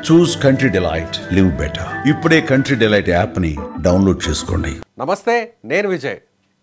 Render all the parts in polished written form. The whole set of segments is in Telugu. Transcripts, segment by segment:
చూస్ కంట్రీ డిలైట్ లివ్ బెటర్. ఇప్పుడే కంట్రీ డిలైట్ యాప్ని డౌన్లోడ్ చేసుకోండి. నమస్తే, నేను విజయ్.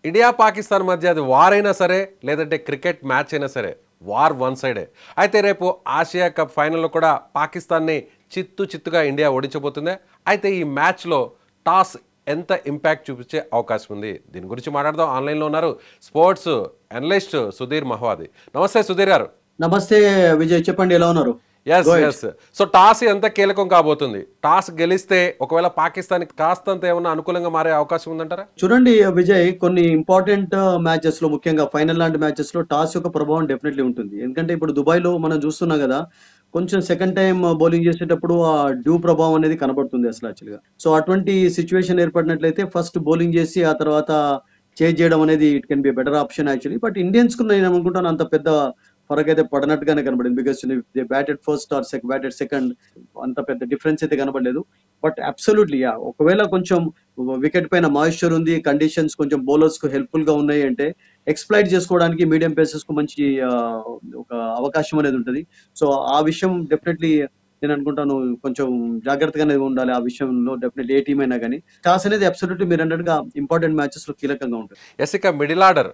ఇండియా పాకిస్తాన్ మధ్య అది వార్ అయినా సరే లేదంటే క్రికెట్ మ్యాచ్ అయినా సరే వార్ వన్ సైడే. అయితే రేపు ఆసియా కప్ ఫైనల్లో కూడా పాకిస్తాన్ని చిత్తుగా ఇండియా ఓడించబోతుంది. అయితే ఈ మ్యాచ్లో టాస్ ఎంత ఇంపాక్ట్ చూపించే అవకాశం ఉంది, దీని గురించి మాట్లాడదాం. ఆన్లైన్లో ఉన్నారు స్పోర్ట్స్ అనలిస్ట్ సుధీర్ మహవాది. నమస్తే సుధీర్ గారు. నమస్తే విజయ్, చెప్పండి, ఎలా ఉన్నారు? ఎస్. సో టాస్ ఎంత కీలకం కాబోతుంది? టాస్ గెలిస్తే ఒకవేళ పాకిస్తాన్ కాస్తంత ఏమన్నా అనుకూలంగా మారే అవకాశం ఉందంటారా? చూడండి విజయ్, కొన్ని ఇంపార్టెంట్ మ్యాచెస్ లో, ముఖ్యంగా ఫైనల్ లాంటి మ్యాచెస్ లో టాస్ యొక్క ప్రభావం డెఫినెట్లీ ఉంటుంది. ఎందుకంటే ఇప్పుడు దుబాయ్ లో మనం చూస్తున్నాం కదా, కొంచెం సెకండ్ టైం బౌలింగ్ చేసేటప్పుడు ఆ డ్యూ ప్రభావం అనేది కనబడుతుంది అసలు యాక్చువల్గా. సో అటువంటి సిచ్యువేషన్ ఏర్పడినట్లయితే ఫస్ట్ బౌలింగ్ చేసి ఆ తర్వాత చేంజ్ చేయడం అనేది it can be better option actually. But Indians కు నేను అనుకుంటాను అంత పెద్ద ఫరక్ అయితే పడనట్టుగానే కనబడింది. Because they batted first or batted second, అంత పెద్ద డిఫరెన్స్ అయితే కనబడలేదు. బట్ అబ్సల్యూట్లీ ఒకవేళ కొంచెం వికెట్ పైన మాయిశ్చర్ ఉంది, కండిషన్స్ కొంచెం బౌలర్స్ కు హెల్ప్ఫుల్ గా ఉన్నాయి అంటే ఎక్స్ప్లాయిట్ చేసుకోవడానికి మీడియం పేసర్స్ కు మంచి ఒక అవకాశం అనేది ఉంటుంది. సో ఆ విషయం డెఫినెట్లీ నేను అనుకుంటాను కొంచెం జాగ్రత్తగానే ఉండాలి ఆ విషయంలో. డెఫినెట్లీ ఏ టీం అయినా కానీ టాస్ అనేది అబ్సల్యూట్లీ మీరు అన్నట్టుగా ఇంపార్టెంట్ మ్యాచెస్ లో కీలకంగా ఉంటుంది. ఇక మిడిల్ ఆర్డర్.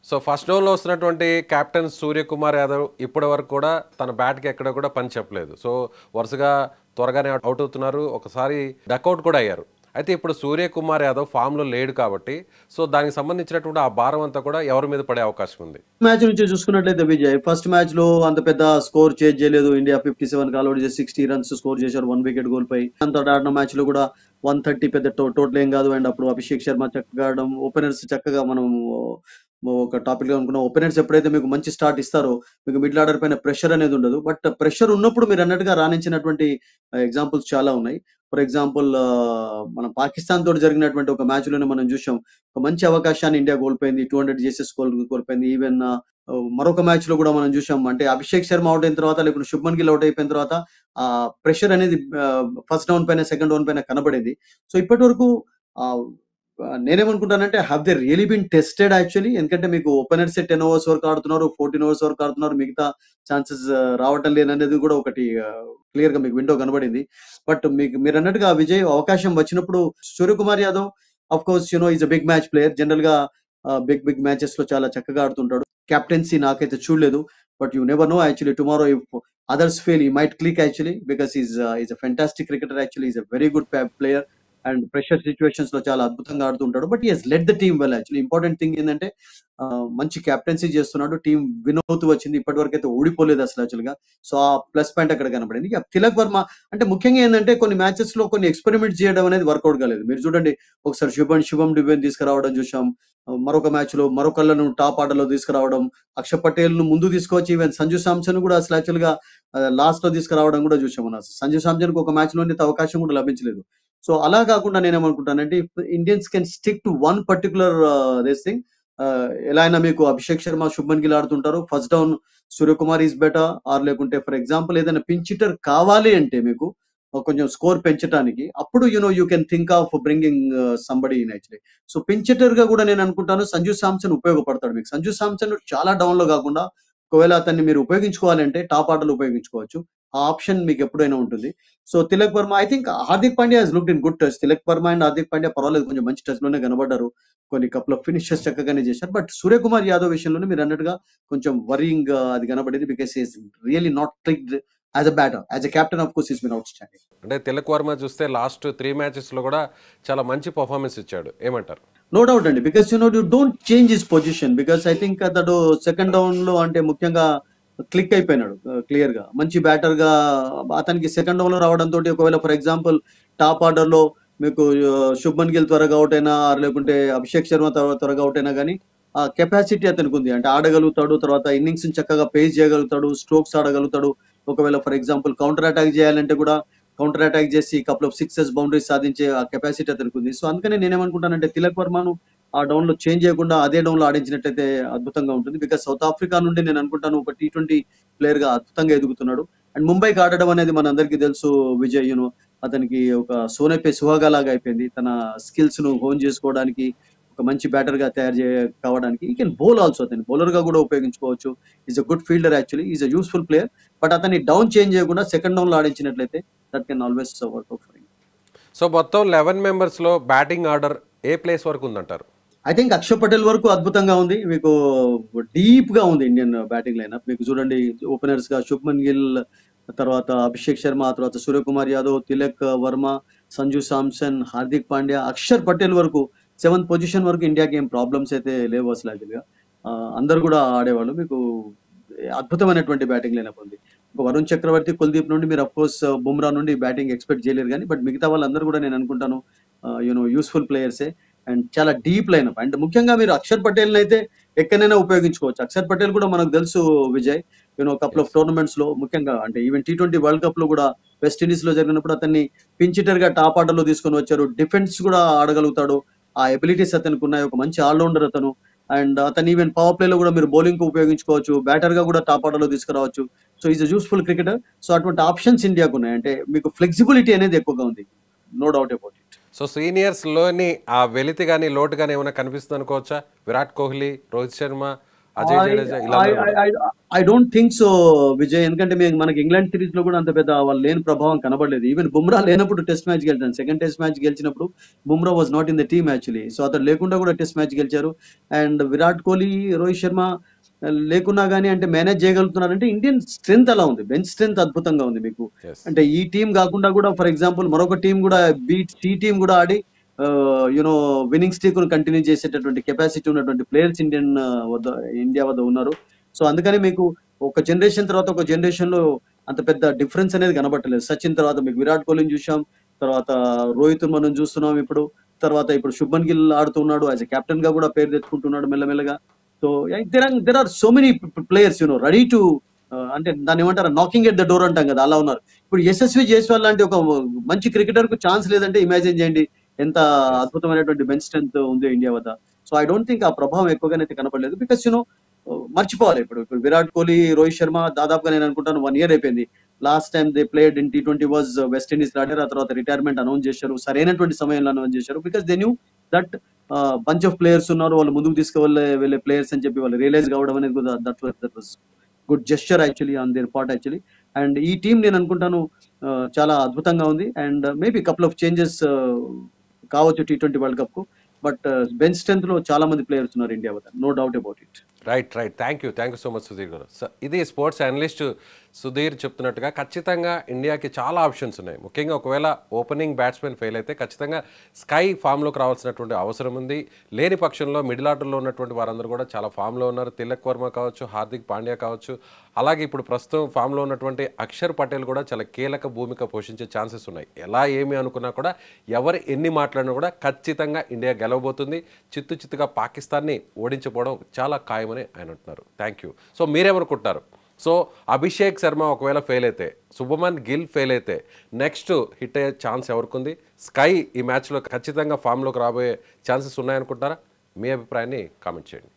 సో ఫస్ట్ డౌన్లో వస్తున్నటువంటి కెప్టెన్ సూర్యకుమార్ యాదవ్ ఇప్పటి వరకు కూడా తన బ్యాట్కి ఎక్కడ కూడా పని చెప్పలేదు. సో వరుసగా త్వరగానే అవుట్ అవుతున్నారు, ఒకసారి డక్అవుట్ కూడా అయ్యారు. అయితే ఇప్పుడు సూర్యకుమార్ యాదవ్ ఫామ్లో లేడు కాబట్టి సో దానికి సంబంధించినటువంటి ఆ భారం అంతా కూడా ఎవరి మీద పడే అవకాశం ఉంది? మ్యాచ్ నుంచి చూసుకున్నట్లయితే విజయ్, ఫస్ట్ మ్యాచ్ లో అంత పెద్ద స్కోర్ చేంజ్ చేయలేదు. ఇండియా 57 కి ఆల్అౌట్ చేసి 60 రన్స్ స్కోర్ చేశారు, 1 వికెట్ కోల్పోయి. అంత ఆడిన మ్యాచ్ లో కూడా 130 పెద్ద టోటల్ ఏం కాదు. అండ్ అప్పుడు అభిషేక్ శర్మ చక్కగా ఆడడం, ఓపెనర్స్ చక్కగా మనం ఒక టాపిక్ గా అనుకున్న ఓపెనర్స్ ఎప్పుడైతే మీకు మంచి స్టార్ట్ ఇస్తారో మీకు మిడిల్ ఆర్డర్ పైన ప్రెషర్ అనేది ఉండదు. బట్ ప్రెషర్ ఉన్నప్పుడు మీరు అన్నట్టుగా రాణించినటువంటి ఎగ్జాంపుల్స్ చాలా ఉన్నాయి. ఫర్ ఎగ్జాంపుల్ మనం పాకిస్తాన్ తోటి జరిగినటువంటి ఒక మ్యాచ్ లోనే మనం చూసాం, ఒక మంచి అవకాశాన్ని ఇండియా కోల్పోయింది, 200 చేసెస్ కోల్పోయింది. ఈవెన్ మరొక మ్యాచ్ లో కూడా మనం చూసాం, అంటే అభిషేక్ శర్మ అవుట్ అయిన తర్వాత లేకుంటే శుభ్మన్ గిల్ అవుట్ అయిపోయిన తర్వాత ఆ ప్రెషర్ అనేది ఫస్ట్ డౌన్ పైన సెకండ్ డౌన్ పైన కనబడింది. సో ఇప్పటి వరకు నేనేమనుకుంటానంటే have they really been tested actually. ఎందుకంటే మీకు ఓపెనర్స్ 10 ఓవర్స్ వరకు ఆడుతున్నారు, 14 ఓవర్స్ వరకు ఆడుతున్నారు, మిగతా ఛాన్సెస్ రావటం లేదనేది కూడా ఒకటి క్లియర్ గా మీకు విండో కనబడింది. బట్ మీరు అన్నట్టుగా విజయ్ అవకాశం వచ్చినప్పుడు Suryakumar Yadav of course is a big match player. General గా బిగ్ మ్యాచెస్ లో చాలా చక్కగా ఆడుతుంటాడు. కెప్టెన్సీ నాకైతే చూడలేదు, but you never know actually. Tomorrow if others fail, he might click actually, because he's a fantastic cricketer actually. He's a very good player and pressure situations లో చాలా అద్భుతంగా ఆడుతుంటాడు. But he has led the team well actually. Important thing ఏంటంటే మంచి క్యాప్టెన్సీ చేస్తున్నాడు, టీం విన్ అవుతూ వచ్చింది, ఇప్పటి వరకు అయితే ఓడిపోలేదు అసలు యాక్చువల్ గా. సో ఆ ప్లస్ పాయింట్ అక్కడ కనబడింది. ఇక తిలక్ వర్మ అంటే ముఖ్యంగా ఏంటంటే కొన్ని మ్యాచెస్ లో కొన్ని ఎక్స్పెరిమెంట్ చేయడం అనేది వర్కౌట్ కాలేదు. మీరు చూడండి, ఒకసారి శుభం డుబేని తీసుకురావడం చూసాం, మరొక మ్యాచ్ లో మరొకళ్ళను టాప్ ఆర్డర్ లో తీసుకురావడం, అక్షర్ పటేల్ ను ముందు తీసుకొచ్చి ఈవెన్ సంజు సామ్సన్ కూడా అసలు యాక్చువల్ గా లాస్ట్ లో తీసుకురావడం కూడా చూసాం. మనం సంజు సామ్సన్ కు ఒక మ్యాచ్ లో అవకాశం కూడా లభించలేదు. సో అలా కాకుండా నేనేమనుకుంటానంటే Indians can stick to one particular this thing. ఎలా అయినా మీకు అభిషేక్ శర్మ శుభ్మన్ గిల్ ఆడుతుంటారు, first down Suryakumar is better. Or లేకుంటే ఫర్ ఎగ్జాంపుల్ ఏదైనా పించ్ హిట్టర్ కావాలి అంటే మీకు కొంచెం స్కోర్ పెంచడానికి, అప్పుడు you can think of bringing somebody in actually. So pinch hitter గా కూడా నేను అనుకుంటాను సంజు సామ్సన్ ఉపయోగపడతాడు మీకు. సంజు సామ్సన్ చాలా డౌన్ లో కాకుండా ఒకవేళ అతన్ని మీరు ఉపయోగించుకోవాలంటే టాప్ ఆర్డర్ లో ఉపయోగించుకోవచ్చు. ఆ ఆప్షన్ మీకు ఎప్పుడైనా ఉంటుంది. So Tilak Varma, I think Hardik Pandya has looked in good touch. Tilak Varma and Hardik Pandya పర్వాలేదు, కొంచెం మంచి టచ్ లోనే కనబడ్డారు, కొన్ని కపుల్ ఆఫ్ ఫినిషెస్ చక్కగానే చేశారు. బట్ సూర్యకుమార్ యాదవ్ విషయంలోనే మీరు అన్నట్టుగా కొంచెం వరింగ్ అది కనబడింది. Because is really not clicked as a batter. As a captain of course is been outstanding. అంటే తిలక్ వర్మ చూస్తే లాస్ట్ 3 మ్యాచెస్ లో కూడా చాలా మంచి పర్ఫార్మెన్స్ ఇచ్చాడు, ఏమంటారు? నో డౌట్ అండి, because you don't change his position. Because I think అతడు సెకండ్ డౌన్ లో అంటే ముఖ్యంగా క్లిక్ అయిపోయినాడు క్లియర్ గా. మంచి బ్యాటర్ గా అతనికి సెకండ్ డౌన్ లో రావడంతో ఒకవేళ ఫర్ ఎగ్జాంపుల్ టాప్ ఆర్డర్ లో మీకు శుభ్మన్ గిల్ త్వరగా అవుట్ అయినా, లేకుంటే అభిషేక్ శర్మ త్వరగా అవుట్ అయినా కానీ ఆ కెపాసిటీ అతనికి ఉంది. అంటే ఆడగలుగుతాడు, తర్వాత ఇన్నింగ్స్ చక్కగా పేస్ చేయగలుగుతాడు, స్ట్రోక్స్ ఆడగలుగుతాడు. ఒకవేళ ఫర్ ఎగ్జాంపుల్ కౌంటర్ అటాక్ చేయాలంటే కూడా కౌంటర్ అటాక్ చేసి కపుల్ ఆఫ్ సిక్సెస్ బౌండరీస్ సాధించే ఆ కెపాసిటీ అతనికి ఉంది. సో అందుకనే నేనేమనుకుంటానంటే తిలక్ వర్మను ఆ డౌన్ లో చేంజ్ చేయకుండా అదే డౌన్ లో ఆడించినట్టయితే అద్భుతంగా ఉంటుంది. బికాస్ సౌత్ ఆఫ్రికా నుండి నేను అనుకుంటాను ఒక T20 ప్లేయర్ గా అద్భుతంగా ఎదుగుతున్నాడు. అండ్ ముంబైకి ఆడడం అనేది మన అందరికీ తెలుసు విజయ్. అతనికి ఒక సోనెపే సుహాగా లాగా అయిపోయింది. తన స్కిల్స్ ను హోన్ చేసుకోవడానికి, ఒక మంచి బ్యాటర్ గా కావడానికి ఈ కెన్ బౌల్ ఆల్సో. అతని బౌలర్ గా కూడా ఉపయోగించుకోవచ్చు. Is a good fielder actually, is a useful player. But అతన్ని డౌన్ చేంజ్ చేయకుండా సెకండ్ డౌన్ లో ఆడించినట్లయితే that can always work out for him. So మొత్తం 11 మెంబర్స్లో బ్యాటింగ్ ఆర్డర్ ఏ ప్లేస్ వరకు ఉందంటారు? ఐ థింక్ అక్షర్ పటేల్ వరకు అద్భుతంగా ఉంది. మీకు డీప్ గా ఉంది ఇండియన్ బ్యాటింగ్ లైనప్. మీకు చూడండి ఓపెనర్స్ గా శుభ్మన్ గిల్, తర్వాత అభిషేక్ శర్మ, తర్వాత సూర్యకుమార్ యాదవ్, తిలక్ వర్మ, సంజు సామ్సన్, హార్దిక్ పాండ్యా, అక్షర్ పటేల్ వరకు 7th పొజిషన్ వరకు ఇండియాకి ఏం ప్రాబ్లమ్స్ అయితే లేవు అసలు యాక్చువల్గా. అందరు కూడా ఆడేవాళ్ళు. మీకు అద్భుతమైనటువంటి బ్యాటింగ్ లైనప్ ఉంది. వరుణ్ చక్రవర్తి, కుల్దీప్ నుండి మీరు అఫ్కోర్స్ బుమ్రా నుండి బ్యాటింగ్ ఎక్స్పెక్ట్ చేయలేరు కానీ, బట్ మిగతా వాళ్ళందరూ కూడా నేను అనుకుంటాను యూస్ఫుల్ ప్లేయర్సే అండ్ చాలా డీప్ లైనప్. అండ్ ముఖ్యంగా మీరు అక్షర్ పటేల్ అయితే ఎక్కడైనా ఉపయోగించుకోవచ్చు. అక్షర్ పటేల్ కూడా మనకు తెలుసు విజయ్, కపుల్ ఆఫ్ టోర్నమెంట్స్ లో, ముఖ్యంగా అంటే ఈవెన్ T20 వరల్డ్ కప్ లో కూడా వెస్ట్ ఇండీస్ లో జరిగినప్పుడు అతన్ని పించ్ హిట్టర్ గా టాప్ ఆర్డర్ లో తీసుకొని వచ్చారు. డిఫెన్స్ కూడా ఆడగలుగుతాడు, ఆ ఎబిలిటీస్ అతనికి ఉన్నాయి. ఒక మంచి ఆల్రౌండర్ అతను. అండ్ అతను ఈవెన్ పవర్ ప్లే లో కూడా మీరు బౌలింగ్ కు ఉపయోగించుకోవచ్చు, బ్యాటర్ గా కూడా టాప్ ఆర్డర్ లో తీసుకురావచ్చు. So is a useful cricketer. So అటువంటి ఆప్షన్స్ ఇండియాకు ఉన్నాయి. అంటే మీకు ఫ్లెక్సిబిలిటీ అనేది ఎక్కువగా ఉంది, no doubt about it. So సీనియర్స్లోని ఆ వెలితి కానీ లోటు కానీ ఏమైనా కనిపిస్తుంది అనుకోవచ్చా? విరాట్ కోహ్లీ, రోహిత్ శర్మ, అజయ్ జడేజా ఇలా I don't think so Vijay. ఎందుకంటే మనకి ఇంగ్లాండ్ సిరీస్ లో కూడా అంత పెద్ద వాళ్ళు లేని ప్రభావం కనబడలేదు. ఈవెన్ బుమ్రా లేనప్పుడు టెస్ట్ మ్యాచ్ గెలిచాను. సెకండ్ టెస్ట్ మ్యాచ్ గెలిచినప్పుడు Bumrah was not in the team actually. So అతను లేకుండా కూడా టెస్ట్ మ్యాచ్ గెలిచారు. అండ్ విరాట్ కోహ్లీ, రోహిత్ శర్మ లేకున్నా కానీ అంటే మేనేజ్ చేయగలుగుతున్నారంటే ఇండియన్ స్ట్రెంత్ అలా ఉంది. బెంచ్ స్ట్రెంత్ అద్భుతంగా ఉంది మీకు. అంటే ఈ టీం కాకుండా కూడా ఫర్ ఎగ్జాంపుల్ మరొక టీం కూడా సి టీం కూడా ఆడి విన్నింగ్ స్ట్రీక్ కంటిన్యూ చేసేటటువంటి కెపాసిటీ ఉన్నటువంటి ప్లేయర్స్ ఇండియా వద్ద ఉన్నారు. సో అందుకని మీకు ఒక జనరేషన్ తర్వాత ఒక జనరేషన్ లో అంత పెద్ద డిఫరెన్స్ అనేది కనబట్టలేదు. సచిన్ తర్వాత మీకు విరాట్ కోహ్లీని చూసాం, తర్వాత రోహిత్ మనం చూస్తున్నాం తర్వాత ఇప్పుడు శుభ్మన్ గిల్ ఆడుతున్నాడు, యాజ్ ఎ కెప్టెన్ గా కూడా పేరు తెచ్చుకుంటున్నాడు మెల్లమెల్లగా. So there are so many players ready to అంటే దాన్ని ఏమంటారు, నాకింగ్ ఎట్ ద డోర్ అంటాం కదా, అలా ఉన్నారు. ఇప్పుడు యశస్వి జైస్వాల్ లాంటి ఒక మంచి క్రికెటర్ కు ఛాన్స్ లేదంటే ఇమాజిన్ చేయండి ఎంత అద్భుతమైనటువంటి బెంచ్ స్ట్రెంత్ ఉంది ఇండియా వద్ద. సో ఐ డోంట్ థింక్ ఆ ప్రభావం ఎక్కువగానైతే కనపడలేదు. బికాస్ మర్చిపోవాలి, ఇప్పుడు విరాట్ కోహ్లీ, రోహిత్ శర్మ దాదాపుగా నేను అనుకుంటాను 1 year అయిపోయింది. Last time they played in T20 was west Indies ఆడారు. ఆ తర్వాత రిటైర్మెంట్ అనౌన్స్ చేశారు, సరైనటువంటి సమయంలో అనౌన్స్ చేశారు. Because they knew that bunch of players ఉన్నారు, వాళ్ళు ముందుకు తీసుకువెళ్ళే ప్లేయర్స్ అని చెప్పి వాళ్ళు రియలైజ్ కావడం అనేది కూడా that was good gesture actually on their part actually. And ఈ టీం నేను అనుకుంటాను చాలా అద్భుతంగా ఉంది. And maybe couple of changes కావచ్చు T20 వరల్డ్ కప్ కు, బట్ బెంచ్ స్ట్రెంత్ లో చాలా మంది ప్లేయర్స్ ఉన్నారు ఇండియా వద్ద, no doubt about it. Right. Thank you so much Sudheer garu. ఇది స్పోర్ట్స్ అనలిస్ట్ సుధీర్ చెప్తున్నట్టుగా ఖచ్చితంగా ఇండియాకి చాలా ఆప్షన్స్ ఉన్నాయి. ముఖ్యంగా ఒకవేళ ఓపెనింగ్ బ్యాట్స్మెన్ ఫెయిల్ అయితే ఖచ్చితంగా స్కై ఫామ్లోకి రావాల్సినటువంటి అవసరం ఉంది. లేని పక్షంలో మిడిల్ ఆర్డర్లో ఉన్నటువంటి వారందరూ కూడా చాలా ఫామ్లో ఉన్నారు. తిలక్ వర్మ కావచ్చు, హార్దిక్ పాండ్యా కావచ్చు, అలాగే ఇప్పుడు ప్రస్తుతం ఫామ్లో ఉన్నటువంటి అక్షర్ పటేల్ కూడా చాలా కీలక భూమిక పోషించే ఛాన్సెస్ ఉన్నాయి. ఎలా ఏమి అనుకున్నా కూడా, ఎవరు ఎన్ని మాట్లాడినా కూడా ఖచ్చితంగా ఇండియా గెలవబోతుంది. చిత్తుగా పాకిస్తాన్ని ఓడించకపోవడం చాలా ఖాయమని ఆయన అంటున్నారు. Thank you. సో మీరేమనుకుంటున్నారు? సో అభిషేక్ శర్మ ఒకవేళ ఫెయిల్ అయితే, శుభమన్ గిల్ ఫెయిల్ అయితే నెక్స్ట్ హిట్ అయ్యే ఛాన్స్ ఎవరికి ఉంది? స్కై ఈ మ్యాచ్లో ఖచ్చితంగా ఫామ్లోకి రాబోయే ఛాన్సెస్ ఉన్నాయనుకుంటారా? మీ అభిప్రాయాన్ని కామెంట్ చేయండి.